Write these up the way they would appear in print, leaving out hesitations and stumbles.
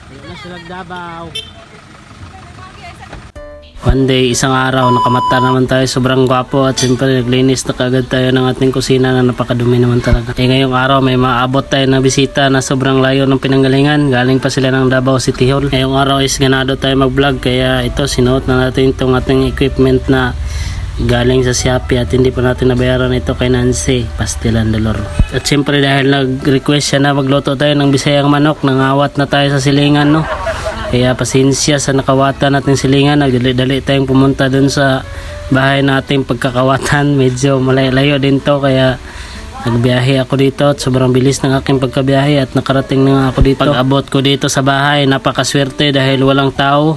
Ayun na sila Davao. One day, isang araw, nakamata naman tayo, sobrang gwapo at siyempre naglinis na kaagad tayo ng ating kusina na napakadumi naman talaga. Ngayong araw may maabot tayo na bisita na sobrang layo ng pinanggalingan, galing pa sila ng Davao City Hall. Ngayong araw is ganado tayo mag vlog, kaya ito sinuot na natin itong ating equipment na galing sa Shopee at hindi pa natin nabayaran ito kay Nancy Pastilan Dolor. At siyempre dahil nag-request siya na magluto tayo ng Bisayang manok, nangawat na tayo sa silingan, no? Kaya pasensya sa nakawatan natin silingan, nagdali-dali tayong pumunta dun sa bahay nating pagkakawatan. Medyo malayo din to, kaya nagbiyahe ako dito at sobrang bilis ng aking pagkabiyahe at nakarating na ako dito. Pag abot ko dito sa bahay, napakaswerte dahil walang tao.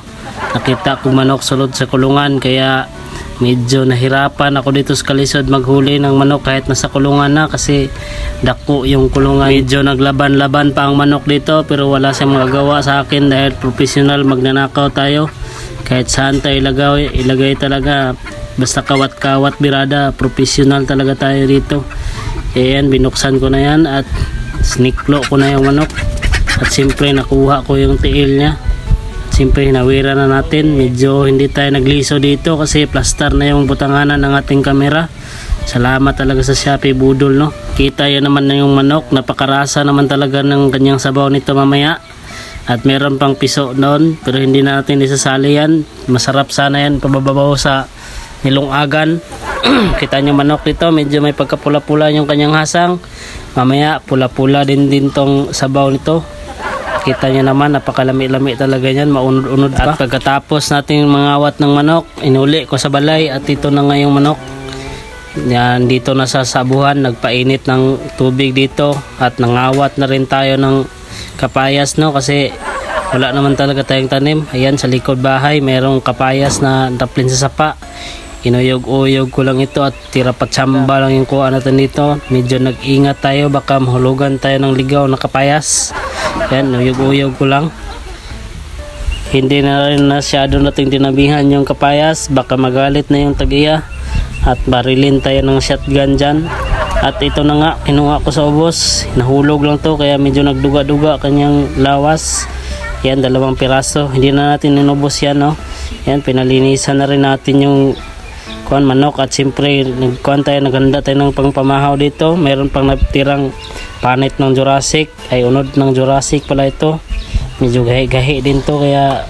Nakita kong manok sulod sa kulungan, kaya medyo nahirapan ako dito sa kalisod maghuli ng manok kahit nasa kulungan na, kasi dako yung kulungan. Medyo naglaban-laban pa ang manok dito, pero wala siyang magagawa sa akin dahil professional magnanakaw tayo. Kahit saan tayo ilagay talaga, basta kawat-kawat birada, professional talaga tayo dito. Kaya yan, binuksan ko na yan at sniklo ko na yung manok at siyempre nakuha ko yung tiil niya. Siyempre hinawira na natin, medyo hindi tayo nagliso dito kasi plaster na yung butanganan ng ating kamera. Salamat talaga sa Shopee Budol, no? Kita yan naman na yung manok, napakarasa naman talaga ng kanyang sabaw nito mamaya. At meron pang piso noon, pero hindi na natin isasali yan. Masarap sana yan pababaw sa nilungagan. Kita nyo manok dito, medyo may pagkapula-pula yung kanyang hasang. Mamaya pula-pula din tong sabaw nito. Kita nyo naman, napakalami-lami talaga yan, maunod-unod pa. At pagkatapos nating mangawat ng manok, inuli ko sa balay at ito na nga yung manok. Yan, dito na sa sabuhan, nagpainit ng tubig dito at nangawat na rin tayo ng kapayas, no? Kasi wala naman talaga tayong tanim. Ayan, sa likod bahay, merong kapayas na taplin sa sapa. Inuyog-uyog ko lang ito at tira pa tsamba lang yung kuha natin dito. Medyo nag-ingat tayo, baka mahulugan tayo ng ligaw na kapayas. Yan, uyog-uyog ko lang. Hindi na rin masyado nating tinabihan yung kapayas, baka magalit na yung tagiya at barilin tayo ng shotgun dyan. At ito na nga, kinuha ko sa ubos, nahulog lang to kaya medyo nagduga-duga kanyang lawas. Yan, 2 piraso, hindi na natin inubos yan, no? Yan, pinalinisan na rin natin yung manok at siyempre naghanda tayo ng pangpamahaw dito. Meron pang natirang panit ng Jurassic, ay unod ng Jurassic pala ito. Medyo gahi-gahi din to, kaya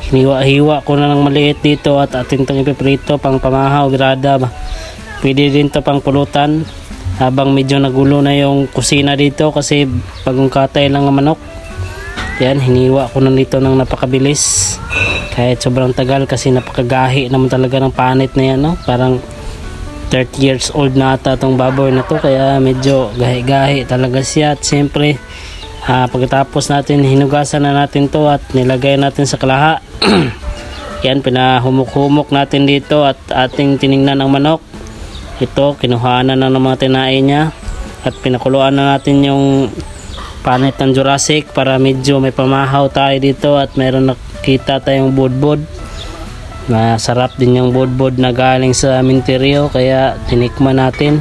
hiniwa-hiwa ko na ng maliit dito at atin itong ipiprito pang pamahaw, birada ba. Pwede din to pang pulutan habang medyo nagulo na yung kusina dito kasi bagong katay lang ang manok. Yan, hiniwa ko na dito ng napakabilis kahit sobrang tagal kasi napakagahi naman talaga ng panit na yan, no? Parang 30 years old na ata itong baboy na to, kaya medyo gahi-gahi talaga siya. At siyempre pagkatapos natin hinugasan na natin to at nilagay natin sa kalaha. Yan, pinahumok-humok natin dito at ating tiningnan ang manok. Ito, kinuhaan na ng mga tinae niya at pinakuluan na natin yung panit ng Jurassic para medyo may pamahaw tayo dito at meron nakita tayong budbud. Masarap din yung budbud na galing sa minteryo, kaya tinikman natin.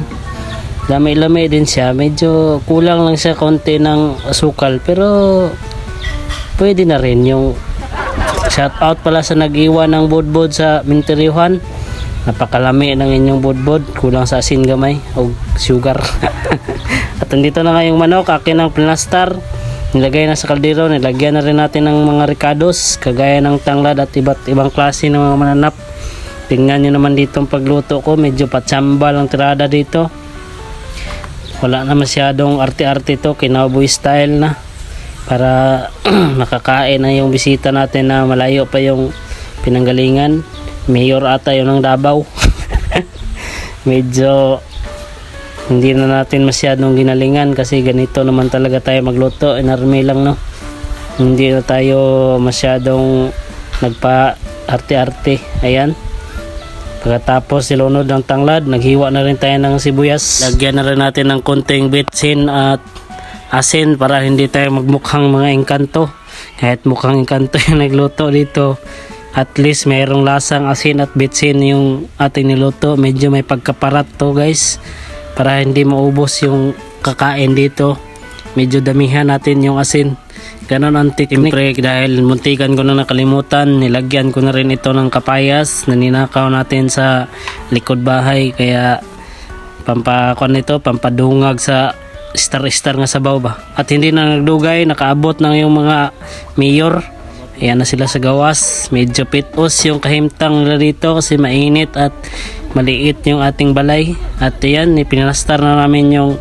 Lami-lami din siya, medyo kulang lang siya konti ng asukal, pero pwede na rin. Yung shout out pala sa nag-iwan ng budbud sa minteryohan, napakalami ng inyong budbud, kulang sa asin gamay o sugar. At nandito na nga yung manok, akin ang plaster, nilagay na sa kaldero, nilagyan na rin natin ng mga ricados kagaya ng tanglad at iba't ibang klase ng mga mananap. Tingnan nyo naman dito ang pagluto ko, medyo patsambal ang tirada dito. Wala na masyadong arte-arte to, kinaboy style na para makakain na yung bisita natin na malayo pa yung pinanggalingan. Mayor ata yun ng Davao. Medyo hindi na natin masyadong ginalingan kasi ganito naman talaga tayo magluto, inarme lang, no? Hindi na tayo masyadong nagpa arte-arte. Ayan, pagkatapos silunod ng tanglad, naghiwa na rin tayo ng sibuyas. Lagyan na rin natin ng konting bitsin at asin para hindi tayo magmukhang mga engkanto. Kahit mukhang engkanto yung nagluto dito, at least mayroong lasang asin at bitsin yung ating niluto. Medyo may pagkaparat to, guys, para hindi maubos yung kakain dito. Medyo damihan natin yung asin Ganon ang technique. Siyempre, dahil muntikan ko na nakalimutan, nilagyan ko na rin ito ng kapayas na ninakaw natin sa likod bahay. Kaya pampakuan nito, pampadungag sa star-star nga sabaw ba. At hindi na nagdugay, nakaabot ng yung mga mayor. Ayan na sila sa gawas. Medyo pitos yung kahimtang nila dito kasi mainit at maliit yung ating balay. At ayan, ipinastar na namin yung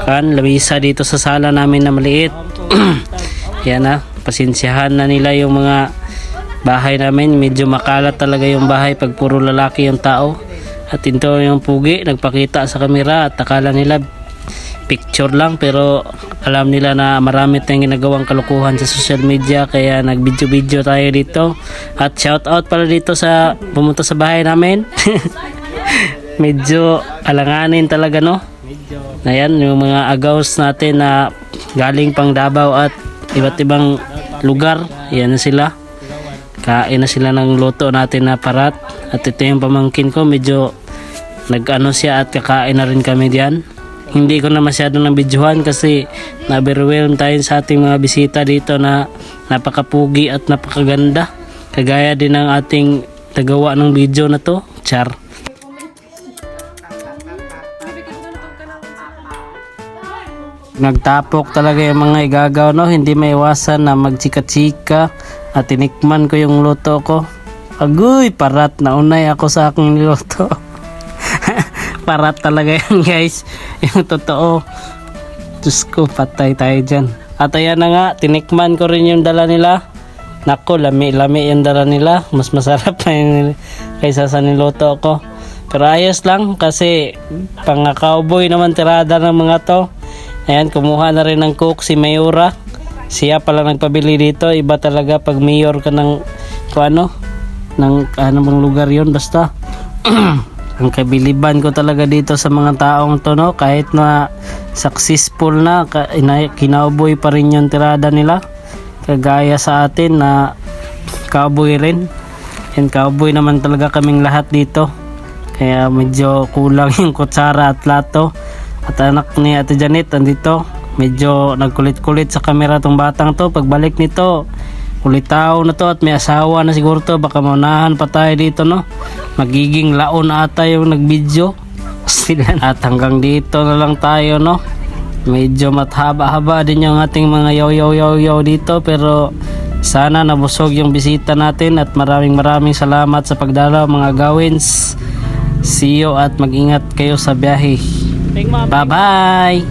labisa dito sa sala namin na maliit. Yan na, pasensyahan na nila yung mga bahay namin. Medyo makalat talaga yung bahay pag puro lalaki yung tao. At ito yung pugi, nagpakita sa kamera at akala nila picture lang, pero alam nila na marami tayong ginagawang kalukuhan sa social media, kaya nag-video tayo dito. At shout out pala dito sa pumunta sa bahay namin. Medyo alanganin talaga, no? Ayan, yung mga agaws natin na galing pang Davao at iba't ibang lugar. Ayan na sila. Kain na sila ng luto natin na parat. At ito yung pamangkin ko, medyo nag-ano siya at kakain na rin kami diyan. Hindi ko na masyadong nabidyohan kasi na-overwhelm tayo sa ating mga bisita dito na napakapugi at napakaganda. Kagaya din ng ating tagawa ng video na to, Char. Nagtapok talaga yung mga igagaw, no? Hindi maiwasan na magchika-chika at tinikman ko yung luto ko. Agoy, parat na unay ako sa aking niluto. Parat talaga yan, guys. Yung totoo. Diyos ko, patay tayo dyan. At ayan na nga, tinikman ko rin yung dala nila. Nako, lami-lami yung dala nila. Mas masarap na yun kaysa sa niluto ko. Pero ayos lang kasi pang-cowboy naman tirada ng mga to. Ayan, kumuha na rin ng cook si Mayura. Siya pala nagpabili dito. Iba talaga pag mayor ka ng ng bang lugar yon basta. Ang kabiliban ko talaga dito sa mga taong to, no? Kahit na successful na, kinauboy pa rin yung tirada nila. Kagaya sa atin na cowboy rin. And cowboy naman talaga kaming lahat dito. Kaya medyo kulang yung kutsara at plato. At anak ni Ate Janet andito, medyo nagkulit-kulit sa camera tong batang to. Pagbalik nito, kulitaw na to at may asawa na siguro to. Baka maunahan pa tayo dito, no? Magiging laon ata yung nag-video. At hanggang dito na lang tayo, no? Medyo mathaba-haba din yung ating mga yaw dito, pero sana nabusog yung bisita natin at maraming salamat sa pagdalaw mga gawins. See you at mag-ingat kayo sa biyahe. Bye-bye!